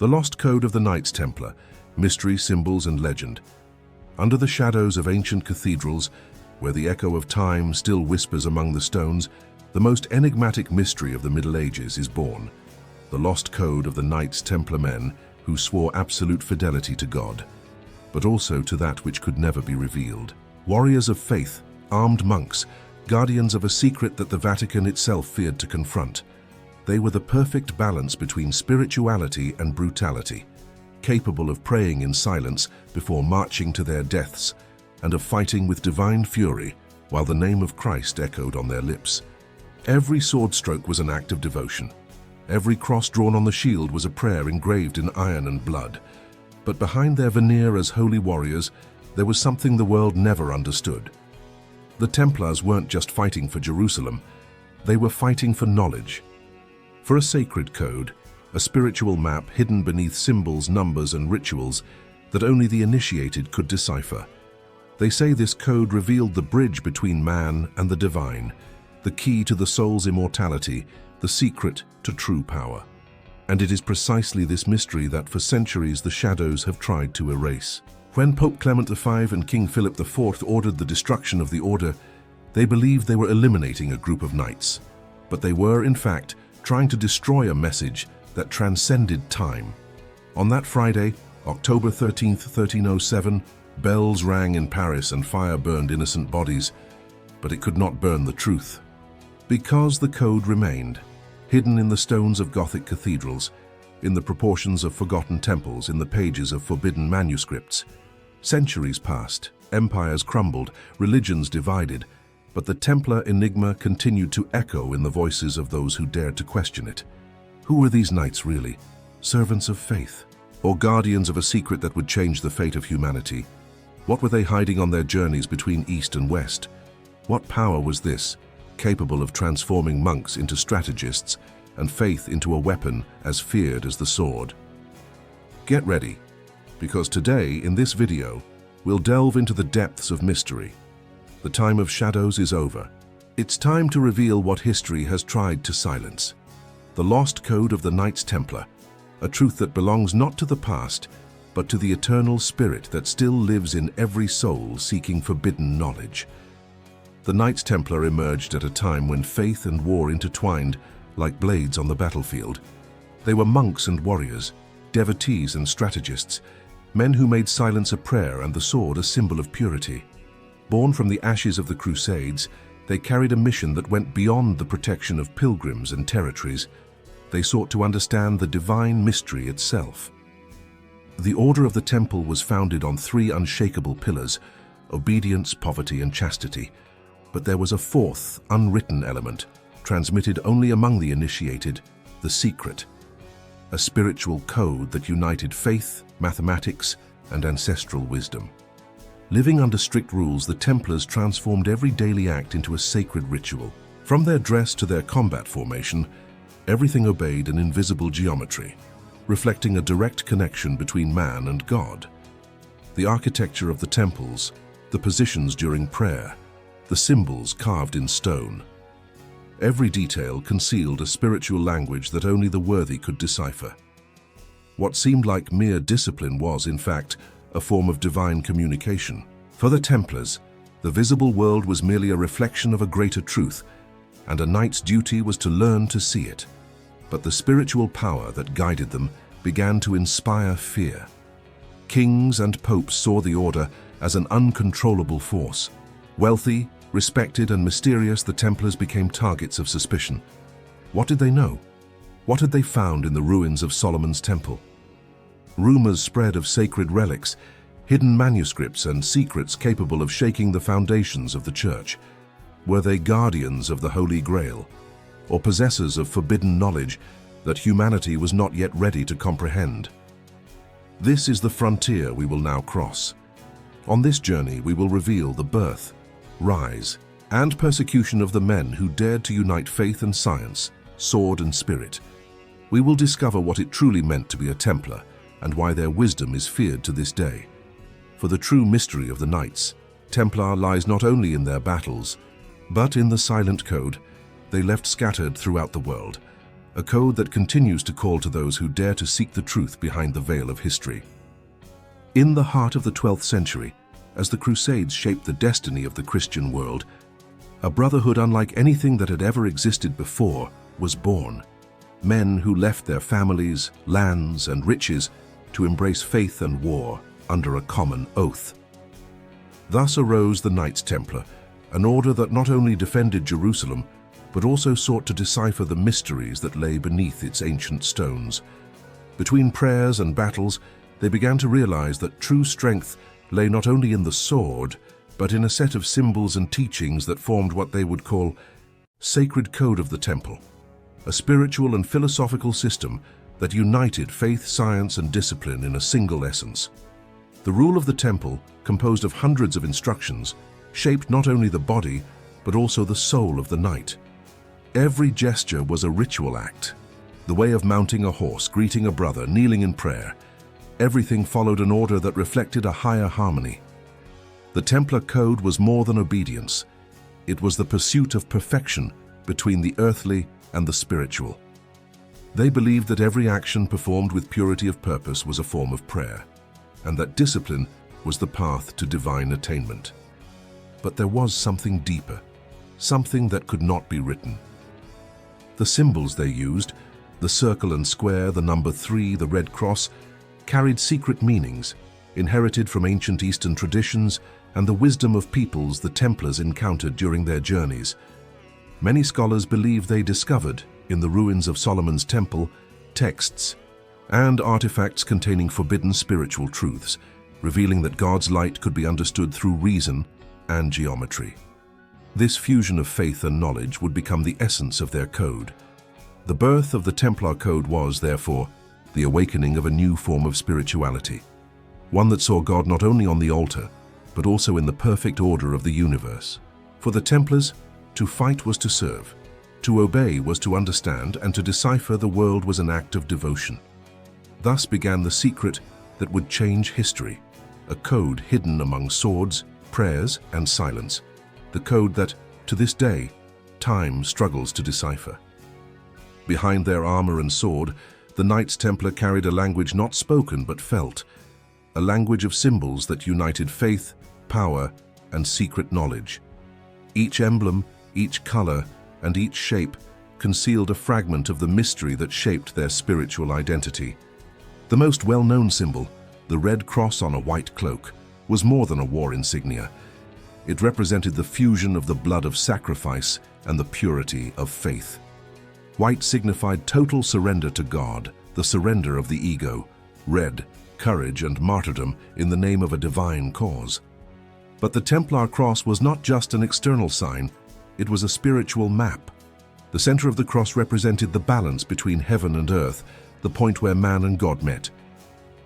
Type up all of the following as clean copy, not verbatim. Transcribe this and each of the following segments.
The lost code of the Knights Templar, mystery, symbols, and legend. Under the shadows of ancient cathedrals, where the echo of time still whispers among the stones, the most enigmatic mystery of the Middle Ages is born. The lost code of the Knights Templar, men who swore absolute fidelity to God, but also to that which could never be revealed. Warriors of faith, armed monks, guardians of a secret that the Vatican itself feared to confront. They were the perfect balance between spirituality and brutality, capable of praying in silence before marching to their deaths, and of fighting with divine fury while the name of Christ echoed on their lips. Every sword stroke was an act of devotion. Every cross drawn on the shield was a prayer engraved in iron and blood. But behind their veneer as holy warriors, there was something the world never understood. The Templars weren't just fighting for Jerusalem, they were fighting for knowledge. For a sacred code, a spiritual map hidden beneath symbols, numbers, and rituals that only the initiated could decipher. They say this code revealed the bridge between man and the divine, the key to the soul's immortality, the secret to true power. And it is precisely this mystery that for centuries the shadows have tried to erase. When Pope Clement V and King Philip IV ordered the destruction of the order, they believed they were eliminating a group of knights. But they were, in fact, trying to destroy a message that transcended time. On that Friday, October 13, 1307, bells rang in Paris and fire burned innocent bodies, but it could not burn the truth. Because the code remained, hidden in the stones of Gothic cathedrals, in the proportions of forgotten temples, in the pages of forbidden manuscripts. Centuries passed, empires crumbled, religions divided, but the Templar enigma continued to echo in the voices of those who dared to question it. Who were these knights really? Servants of faith? Or guardians of a secret that would change the fate of humanity? What were they hiding on their journeys between East and West? What power was this, capable of transforming monks into strategists and faith into a weapon as feared as the sword? Get ready, because today, in this video, we'll delve into the depths of mystery. The time of shadows is over. It's time to reveal what history has tried to silence. The lost code of the Knights Templar, a truth that belongs not to the past, but to the eternal spirit that still lives in every soul seeking forbidden knowledge. The Knights Templar emerged at a time when faith and war intertwined like blades on the battlefield. They were monks and warriors, devotees and strategists, men who made silence a prayer and the sword a symbol of purity. Born from the ashes of the Crusades, they carried a mission that went beyond the protection of pilgrims and territories. They sought to understand the divine mystery itself. The Order of the Temple was founded on three unshakable pillars: obedience, poverty, and chastity. But there was a fourth, unwritten element, transmitted only among the initiated: the secret. A spiritual code that united faith, mathematics, and ancestral wisdom. Living under strict rules, the Templars transformed every daily act into a sacred ritual. From their dress to their combat formation, everything obeyed an invisible geometry, reflecting a direct connection between man and God. The architecture of the temples, the positions during prayer, the symbols carved in stone. Every detail concealed a spiritual language that only the worthy could decipher. What seemed like mere discipline was, in fact, a form of divine communication. For the Templars, the visible world was merely a reflection of a greater truth, and a knight's duty was to learn to see it. But the spiritual power that guided them began to inspire fear. Kings and popes saw the order as an uncontrollable force. Wealthy, respected, and mysterious, the Templars became targets of suspicion. What did they know? What had they found in the ruins of Solomon's temple? Rumors spread of sacred relics, hidden manuscripts, and secrets capable of shaking the foundations of the church. Were they guardians of the Holy Grail, or possessors of forbidden knowledge that humanity was not yet ready to comprehend? This is the frontier we will now cross. On this journey, we will reveal the birth, rise, and persecution of the men who dared to unite faith and science, sword and spirit. We will discover what it truly meant to be a Templar and why their wisdom is feared to this day. For the true mystery of the Knights Templar lies not only in their battles, but in the silent code they left scattered throughout the world, a code that continues to call to those who dare to seek the truth behind the veil of history. In the heart of the 12th century, as the Crusades shaped the destiny of the Christian world, a brotherhood unlike anything that had ever existed before was born. Men who left their families, lands, and riches to embrace faith and war under a common oath. Thus arose the Knights Templar, an order that not only defended Jerusalem, but also sought to decipher the mysteries that lay beneath its ancient stones. Between prayers and battles, they began to realize that true strength lay not only in the sword, but in a set of symbols and teachings that formed what they would call sacred code of the temple, a spiritual and philosophical system that united faith, science, and discipline in a single essence. The rule of the temple, composed of hundreds of instructions, shaped not only the body, but also the soul of the knight. Every gesture was a ritual act, the way of mounting a horse, greeting a brother, kneeling in prayer. Everything followed an order that reflected a higher harmony. The Templar Code was more than obedience. It was the pursuit of perfection between the earthly and the spiritual. They believed that every action performed with purity of purpose was a form of prayer, and that discipline was the path to divine attainment. But there was something deeper, something that could not be written. The symbols they used, the circle and square, the number 3, the red cross, carried secret meanings, inherited from ancient Eastern traditions and the wisdom of peoples the Templars encountered during their journeys. Many scholars believe they discovered, in the ruins of Solomon's temple, texts and artifacts containing forbidden spiritual truths, revealing that God's light could be understood through reason and geometry. This fusion of faith and knowledge would become the essence of their code. The birth of the Templar Code was, therefore, the awakening of a new form of spirituality, one that saw God not only on the altar, but also in the perfect order of the universe. For the Templars, to fight was to serve, to obey was to understand, and to decipher the world was an act of devotion. Thus began the secret that would change history, a code hidden among swords, prayers, and silence, the code that, to this day, time struggles to decipher. Behind their armor and sword, the Knights Templar carried a language not spoken but felt, a language of symbols that united faith, power, and secret knowledge. Each emblem, each color, and each shape concealed a fragment of the mystery that shaped their spiritual identity. The most well-known symbol, the red cross on a white cloak, was more than a war insignia. It represented the fusion of the blood of sacrifice and the purity of faith. White signified total surrender to God, the surrender of the ego. Red, courage and martyrdom in the name of a divine cause. But the Templar cross was not just an external sign, it was a spiritual map. The center of the cross represented the balance between heaven and earth, the point where man and God met.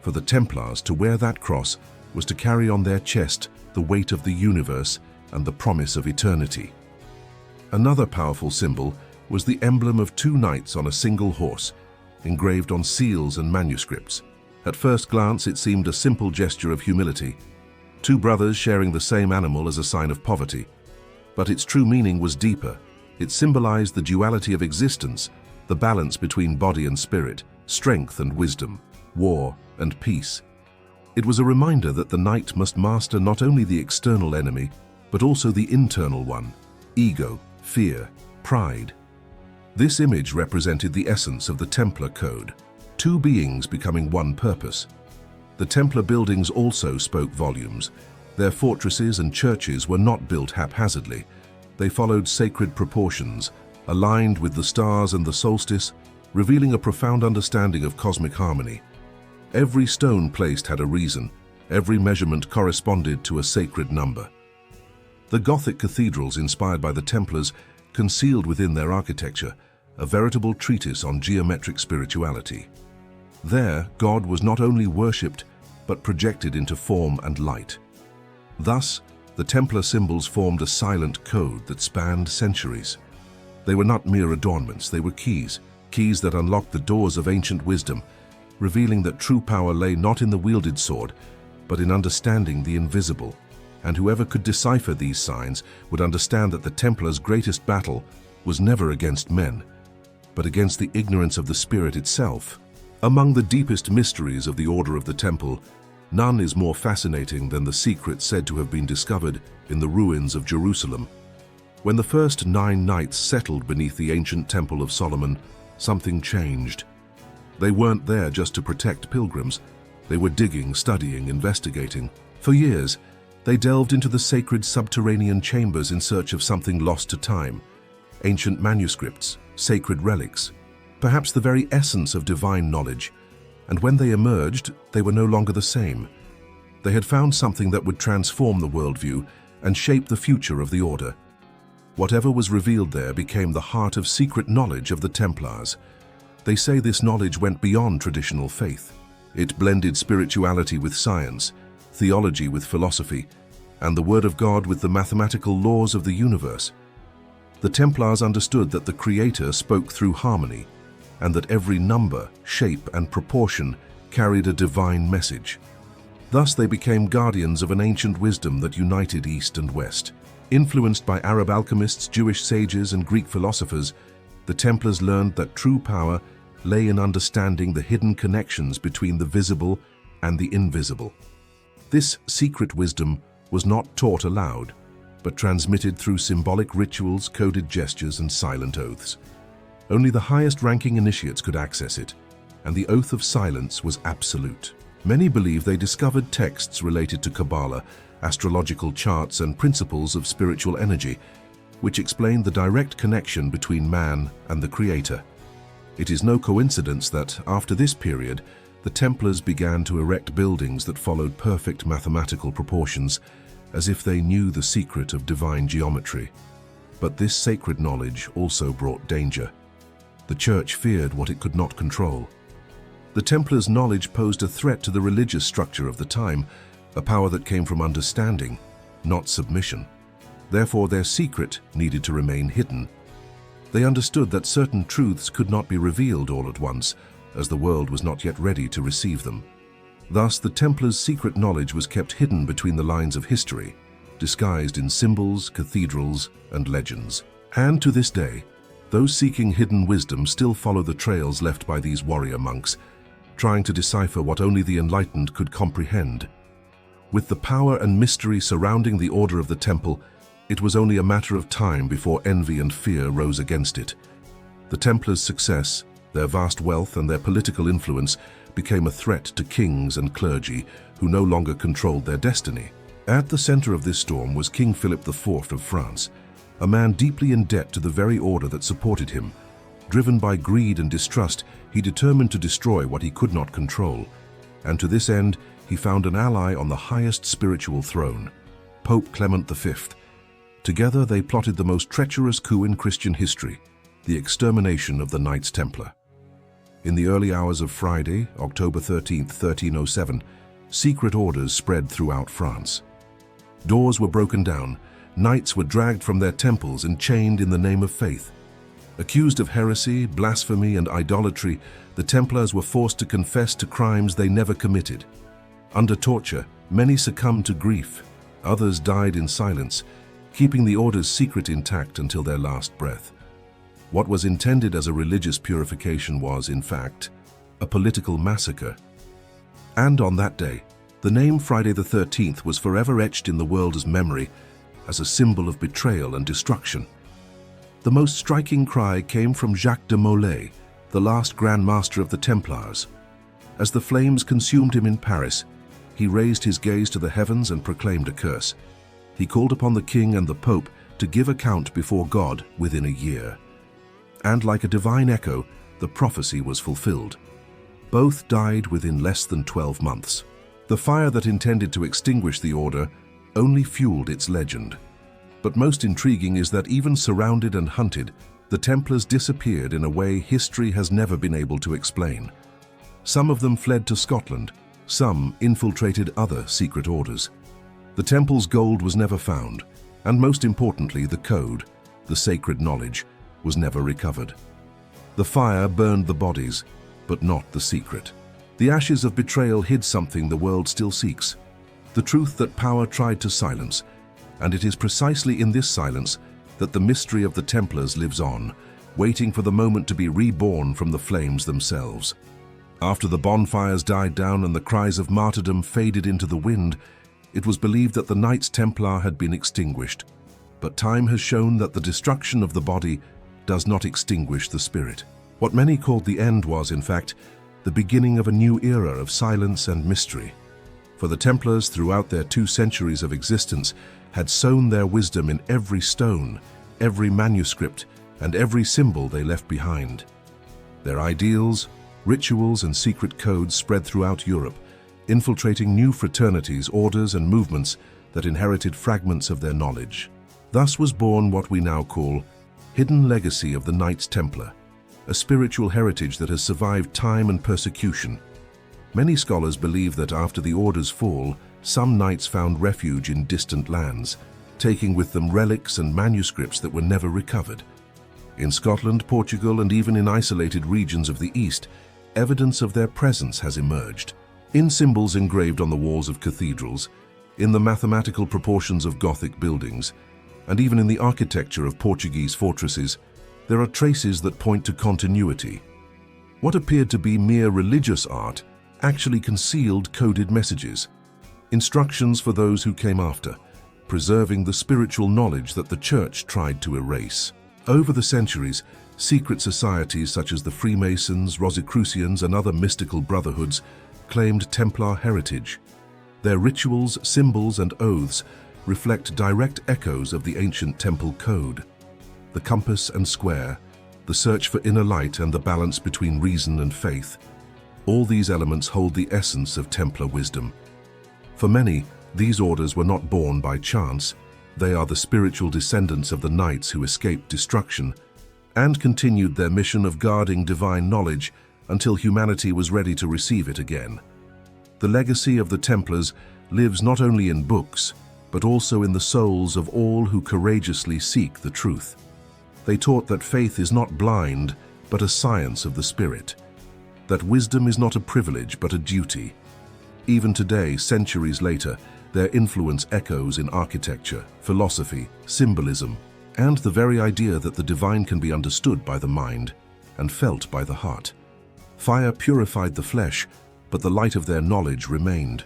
For the Templars, to wear that cross was to carry on their chest the weight of the universe and the promise of eternity. Another powerful symbol was the emblem of two knights on a single horse, engraved on seals and manuscripts. At first glance, it seemed a simple gesture of humility, two brothers sharing the same animal as a sign of poverty. But its true meaning was deeper. It symbolized the duality of existence, the balance between body and spirit, strength and wisdom, war and peace. It was a reminder that the knight must master not only the external enemy, but also the internal one, ego, fear, pride. This image represented the essence of the Templar Code, two beings becoming one purpose. The Templar buildings also spoke volumes. Their fortresses and churches were not built haphazardly. They followed sacred proportions, aligned with the stars and the solstice, revealing a profound understanding of cosmic harmony. Every stone placed had a reason. Every measurement corresponded to a sacred number. The Gothic cathedrals inspired by the Templars concealed within their architecture a veritable treatise on geometric spirituality. There, God was not only worshipped, but projected into form and light. Thus, the Templar symbols formed a silent code that spanned centuries. They were not mere adornments, they were keys that unlocked the doors of ancient wisdom, revealing that true power lay not in the wielded sword, but in understanding the invisible. And whoever could decipher these signs would understand that the Templars' greatest battle was never against men, but against the ignorance of the spirit itself. Among the deepest mysteries of the Order of the Temple, none is more fascinating than the secret said to have been discovered in the ruins of Jerusalem. When the first 9 knights settled beneath the ancient Temple of Solomon, something changed. They weren't there just to protect pilgrims. They were digging, studying, investigating. For years, they delved into the sacred subterranean chambers in search of something lost to time. Ancient manuscripts, sacred relics, perhaps the very essence of divine knowledge. And when they emerged, they were no longer the same. They had found something that would transform the worldview and shape the future of the Order. Whatever was revealed there became the heart of secret knowledge of the Templars. They say this knowledge went beyond traditional faith. It blended spirituality with science, theology with philosophy, and the Word of God with the mathematical laws of the universe. The Templars understood that the Creator spoke through harmony, and that every number, shape, and proportion carried a divine message. Thus they became guardians of an ancient wisdom that united East and West. Influenced by Arab alchemists, Jewish sages, and Greek philosophers, the Templars learned that true power lay in understanding the hidden connections between the visible and the invisible. This secret wisdom was not taught aloud, but transmitted through symbolic rituals, coded gestures, and silent oaths. Only the highest-ranking initiates could access it, and the oath of silence was absolute. Many believe they discovered texts related to Kabbalah, astrological charts, and principles of spiritual energy, which explain the direct connection between man and the Creator. It is no coincidence that, after this period, the Templars began to erect buildings that followed perfect mathematical proportions, as if they knew the secret of divine geometry. But this sacred knowledge also brought danger. The Church feared what it could not control. The Templars' knowledge posed a threat to the religious structure of the time, a power that came from understanding, not submission. Therefore, their secret needed to remain hidden. They understood that certain truths could not be revealed all at once, as the world was not yet ready to receive them. Thus, the Templars' secret knowledge was kept hidden between the lines of history, disguised in symbols, cathedrals, and legends. And to this day, those seeking hidden wisdom still follow the trails left by these warrior monks, trying to decipher what only the enlightened could comprehend. With the power and mystery surrounding the Order of the Temple, it was only a matter of time before envy and fear rose against it. The Templars' success, their vast wealth, and their political influence became a threat to kings and clergy who no longer controlled their destiny. At the center of this storm was King Philip IV of France, a man deeply in debt to the very order that supported him. Driven by greed and distrust, he determined to destroy what he could not control. And to this end, he found an ally on the highest spiritual throne, Pope Clement V. Together, they plotted the most treacherous coup in Christian history, the extermination of the Knights Templar. In the early hours of Friday, October 13, 1307, secret orders spread throughout France. Doors were broken down, knights were dragged from their temples and chained in the name of faith. Accused of heresy, blasphemy, and idolatry, the Templars were forced to confess to crimes they never committed. Under torture, many succumbed to grief. Others died in silence, keeping the order's secret intact until their last breath. What was intended as a religious purification was, in fact, a political massacre. And on that day, the name Friday the 13th was forever etched in the world's memory as a symbol of betrayal and destruction. The most striking cry came from Jacques de Molay, the last Grand Master of the Templars. As the flames consumed him in Paris, he raised his gaze to the heavens and proclaimed a curse. He called upon the king and the pope to give account before God within a year. And like a divine echo, the prophecy was fulfilled. Both died within less than 12 months. The fire that intended to extinguish the order only fueled its legend. But most intriguing is that even surrounded and hunted, the Templars disappeared in a way history has never been able to explain. Some of them fled to Scotland, some infiltrated other secret orders. The temple's gold was never found, and most importantly, the code, the sacred knowledge, was never recovered. The fire burned the bodies, but not the secret. The ashes of betrayal hid something the world still seeks, the truth that power tried to silence, and it is precisely in this silence that the mystery of the Templars lives on, waiting for the moment to be reborn from the flames themselves. After the bonfires died down and the cries of martyrdom faded into the wind, it was believed that the Knights Templar had been extinguished. But time has shown that the destruction of the body does not extinguish the spirit. What many called the end was, in fact, the beginning of a new era of silence and mystery. For the Templars, throughout their 2 centuries of existence, had sown their wisdom in every stone, every manuscript, and every symbol they left behind. Their ideals, rituals, and secret codes spread throughout Europe, infiltrating new fraternities, orders, and movements that inherited fragments of their knowledge. Thus was born what we now call hidden legacy of the Knights Templar, a spiritual heritage that has survived time and persecution. Many scholars believe that after the Order's fall, some knights found refuge in distant lands, taking with them relics and manuscripts that were never recovered. In Scotland, Portugal, and even in isolated regions of the East, evidence of their presence has emerged. In symbols engraved on the walls of cathedrals, in the mathematical proportions of Gothic buildings, and even in the architecture of Portuguese fortresses, there are traces that point to continuity. What appeared to be mere religious art actually concealed coded messages, instructions for those who came after, preserving the spiritual knowledge that the Church tried to erase. Over the centuries, secret societies such as the Freemasons, Rosicrucians, and other mystical brotherhoods claimed Templar heritage. Their rituals, symbols, and oaths reflect direct echoes of the ancient Templar Code. The compass and square, the search for inner light, and the balance between reason and faith. All these elements hold the essence of Templar wisdom. For many, these orders were not born by chance. They are the spiritual descendants of the knights who escaped destruction and continued their mission of guarding divine knowledge until humanity was ready to receive it again. The legacy of the Templars lives not only in books, but also in the souls of all who courageously seek the truth. They taught that faith is not blind, but a science of the spirit. That wisdom is not a privilege, but a duty. Even today, centuries later, their influence echoes in architecture, philosophy, symbolism, and the very idea that the divine can be understood by the mind and felt by the heart. Fire purified the flesh, but the light of their knowledge remained.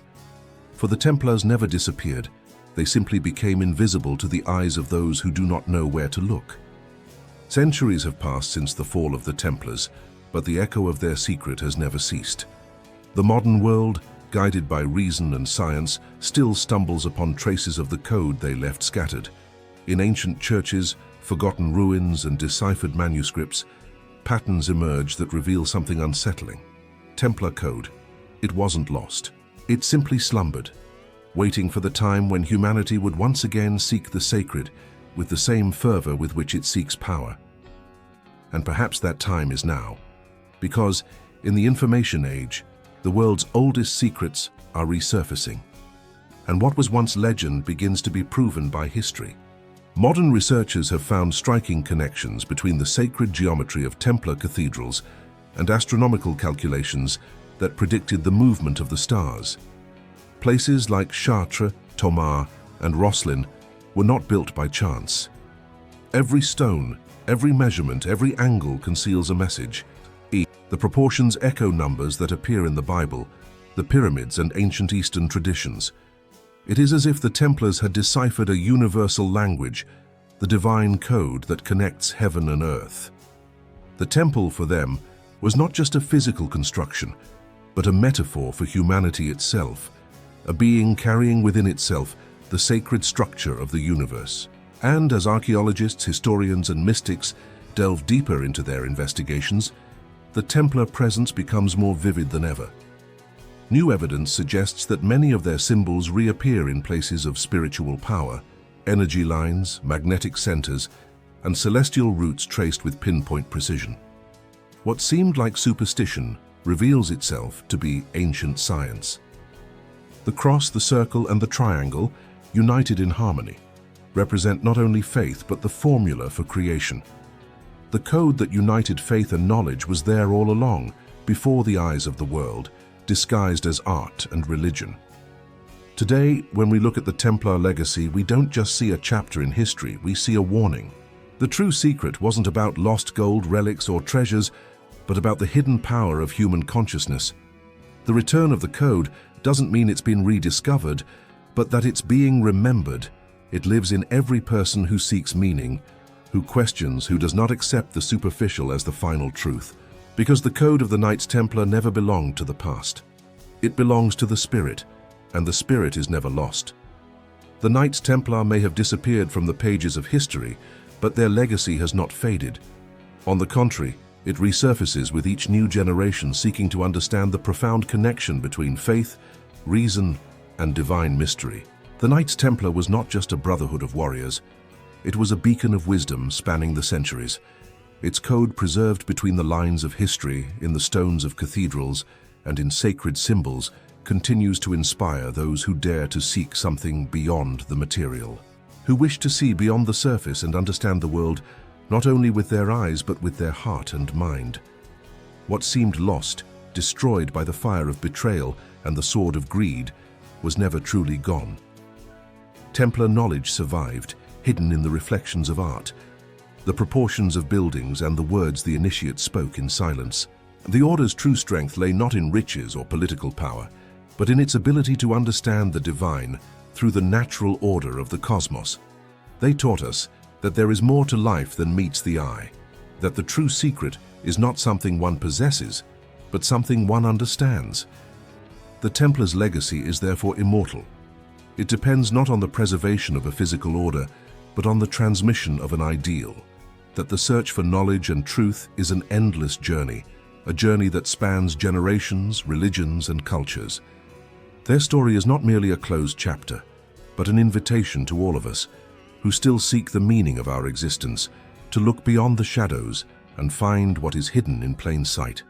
For the Templars never disappeared. They simply became invisible to the eyes of those who do not know where to look. Centuries have passed since the fall of the Templars, but the echo of their secret has never ceased. The modern world, guided by reason and science, still stumbles upon traces of the code they left scattered. In ancient churches, forgotten ruins, and deciphered manuscripts, patterns emerge that reveal something unsettling. Templar Code. It wasn't lost. It simply slumbered, waiting for the time when humanity would once again seek the sacred with the same fervor with which it seeks power. And perhaps that time is now, because in the information age, the world's oldest secrets are resurfacing, and what was once legend begins to be proven by history. Modern researchers have found striking connections between the sacred geometry of Templar cathedrals and astronomical calculations that predicted the movement of the stars. Places like Chartres, Tomar, and Roslin were not built by chance. Every stone, every measurement, every angle conceals a message. The proportions echo numbers that appear in the Bible, the pyramids, and ancient Eastern traditions. It is as if the Templars had deciphered a universal language, the divine code that connects heaven and earth. The temple for them was not just a physical construction, but a metaphor for humanity itself, a being carrying within itself the sacred structure of the universe. And as archaeologists, historians, and mystics delve deeper into their investigations, the Templar presence becomes more vivid than ever. New evidence suggests that many of their symbols reappear in places of spiritual power, energy lines, magnetic centers, and celestial routes traced with pinpoint precision. What seemed like superstition reveals itself to be ancient science. The cross, the circle, and the triangle, united in harmony, represent not only faith but the formula for creation. The code that united faith and knowledge was there all along, before the eyes of the world, disguised as art and religion. Today, when we look at the Templar legacy, we don't just see a chapter in history, we see a warning. The true secret wasn't about lost gold, relics, or treasures, but about the hidden power of human consciousness. The return of the code doesn't mean it's been rediscovered, but that it's being remembered. It lives in every person who seeks meaning, who questions, who does not accept the superficial as the final truth. Because the code of the Knights Templar never belonged to the past. It belongs to the spirit, and the spirit is never lost. The Knights Templar may have disappeared from the pages of history, but their legacy has not faded. On the contrary, it resurfaces with each new generation seeking to understand the profound connection between faith, reason, and divine mystery. The Knights Templar was not just a brotherhood of warriors. It was a beacon of wisdom spanning the centuries. Its code, preserved between the lines of history, in the stones of cathedrals, and in sacred symbols, continues to inspire those who dare to seek something beyond the material, who wish to see beyond the surface and understand the world not only with their eyes but with their heart and mind. What seemed lost, destroyed by the fire of betrayal and the sword of greed, was never truly gone. Templar knowledge survived, hidden in the reflections of art, the proportions of buildings and the words the initiates spoke in silence. The Order's true strength lay not in riches or political power, but in its ability to understand the divine through the natural order of the cosmos. They taught us that there is more to life than meets the eye, that the true secret is not something one possesses, but something one understands. The Templar's legacy is therefore immortal. It depends not on the preservation of a physical order, but on the transmission of an ideal, that the search for knowledge and truth is an endless journey, a journey that spans generations, religions, and cultures. Their story is not merely a closed chapter, but an invitation to all of us, who still seek the meaning of our existence, to look beyond the shadows and find what is hidden in plain sight.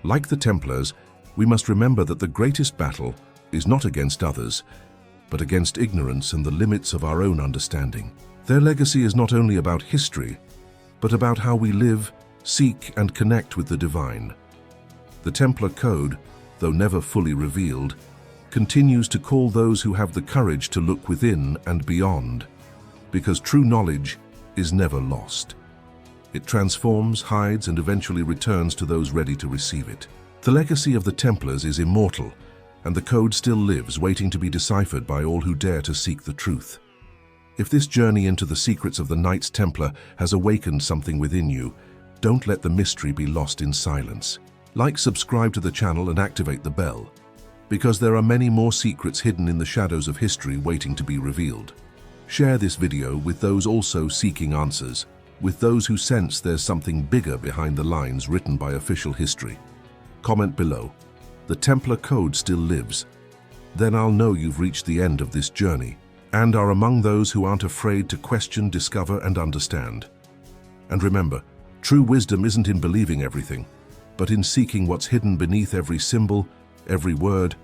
Like the Templars, we must remember that the greatest battle is not against others, but against ignorance and the limits of our own understanding. Their legacy is not only about history, but about how we live, seek, and connect with the divine. The Templar Code, though never fully revealed, continues to call those who have the courage to look within and beyond, because true knowledge is never lost. It transforms, hides, and eventually returns to those ready to receive it. The legacy of the Templars is immortal, and the code still lives, waiting to be deciphered by all who dare to seek the truth. If this journey into the secrets of the Knights Templar has awakened something within you, don't let the mystery be lost in silence. Like, subscribe to the channel, and activate the bell, because there are many more secrets hidden in the shadows of history waiting to be revealed. Share this video with those also seeking answers, with those who sense there's something bigger behind the lines written by official history. Comment below, "The Templar Code still lives." Then I'll know you've reached the end of this journey and are among those who aren't afraid to question, discover, and understand. And remember, true wisdom isn't in believing everything, but in seeking what's hidden beneath every symbol, every word,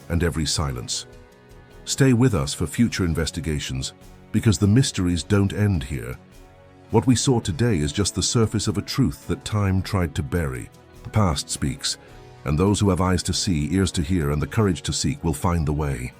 and every silence. Stay with us for future investigations, because the mysteries don't end here. What we saw today is just the surface of a truth that time tried to bury. The past speaks, and those who have eyes to see, ears to hear, and the courage to seek will find the way.